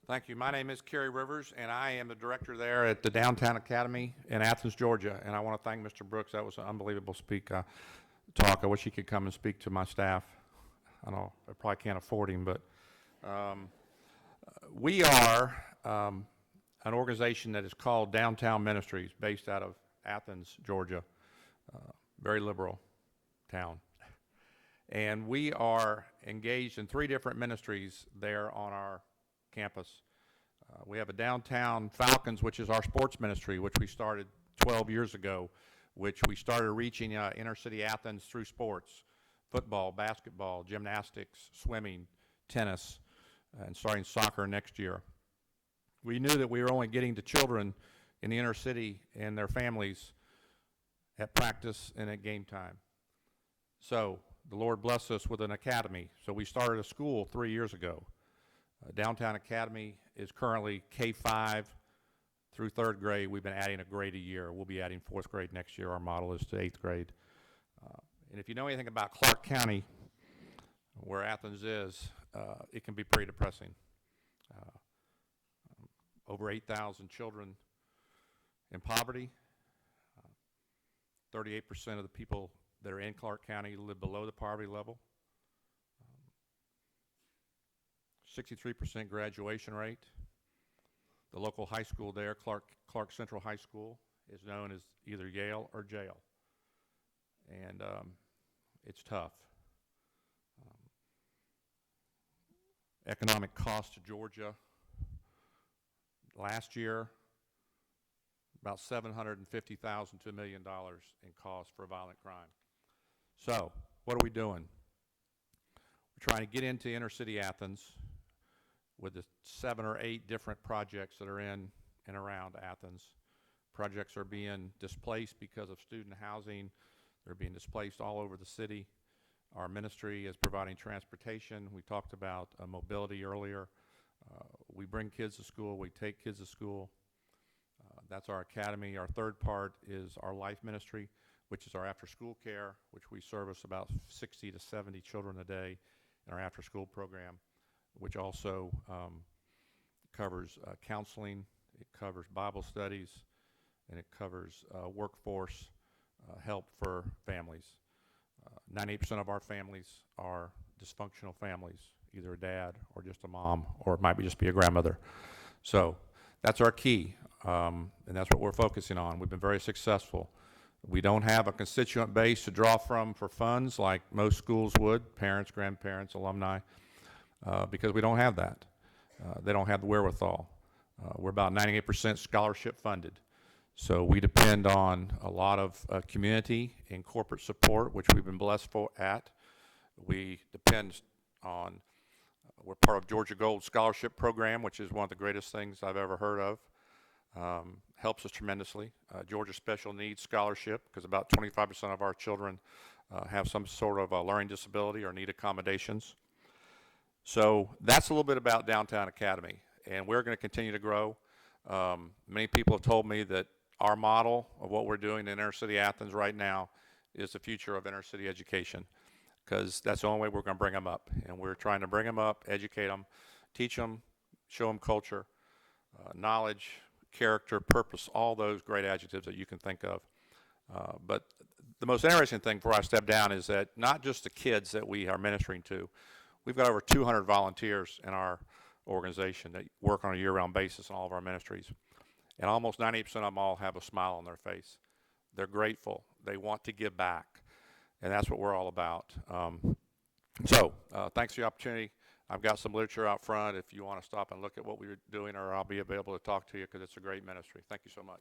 Thank you. My name is Cary Rivers, and I am the director there at the Downtown Academy in Athens, Georgia. And I want to thank Mr. Brooks. That was an unbelievable talk. I wish he could come and speak to my staff. I know I probably can't afford him, but we are an organization that is called Downtown Ministries, based out of Athens, Georgia, very liberal town. And we are engaged in 3 different ministries there on our campus. We have a Downtown Falcons, which is our sports ministry, which we started 12 years ago, which we started reaching inner city Athens through sports, football, basketball, gymnastics, swimming, tennis, and starting soccer next year. We knew that we were only getting to children in the inner city and their families at practice and at game time. So the Lord blessed us with an academy. So we started a school 3 years ago. Downtown Academy is currently K-5 through 3rd grade. We've been adding a grade a year. We'll be adding 4th grade next year. Our model is to 8th grade. And if you know anything about Clark County, where Athens is, it can be pretty depressing. Over 8,000 children in poverty. 38% of the people that are in Clark County live below the poverty level. 63% graduation rate. The local high school there, Clark Central High School, is known as either Yale or jail. And it's tough. Economic cost to Georgia last year, about $750,000 to $1 million in cost for violent crime. So what are we doing? We're trying to get into inner city Athens with the 7 or 8 different projects that are in and around Athens. Projects are being displaced because of student housing. They're being displaced all over the city. Our ministry is providing transportation. We talked about mobility earlier. We bring kids to school. We take kids to school. That's our academy. Our third part is our life ministry, which is our after-school care, which we service about 60 to 70 children a day in our after-school program, which also covers counseling, it covers Bible studies, and it covers workforce help for families. 98% of our families are dysfunctional families, either a dad or just a mom, or it might just be a grandmother. So that's our key, and that's what we're focusing on. We've been very successful. We don't have a constituent base to draw from for funds like most schools would, parents, grandparents, alumni, because we don't have that. They don't have the wherewithal. We're about 98% scholarship funded. So we depend on a lot of community and corporate support, which we've been blessed at. We depend on, we're part of Georgia Gold Scholarship Program, which is one of the greatest things I've ever heard of. Helps us tremendously. Georgia Special Needs Scholarship, because about 25% of our children have some sort of a learning disability or need accommodations. So that's a little bit about Downtown Academy, and we're going to continue to grow. Many people have told me that our model of what we're doing in inner city Athens right now is the future of inner city education, because that's the only way we're going to bring them up. And we're trying to bring them up, educate them, teach them, show them culture, knowledge, character, purpose, all those great adjectives that you can think of. But the most interesting thing before I step down is that not just the kids that we are ministering to, we've got over 200 volunteers in our organization that work on a year-round basis in all of our ministries. And almost 98% of them all have a smile on their face. They're grateful. They want to give back. And that's what we're all about. Thanks for the opportunity. I've got some literature out front if you want to stop and look at what we're doing, or I'll be available to talk to you because it's a great ministry. Thank you so much.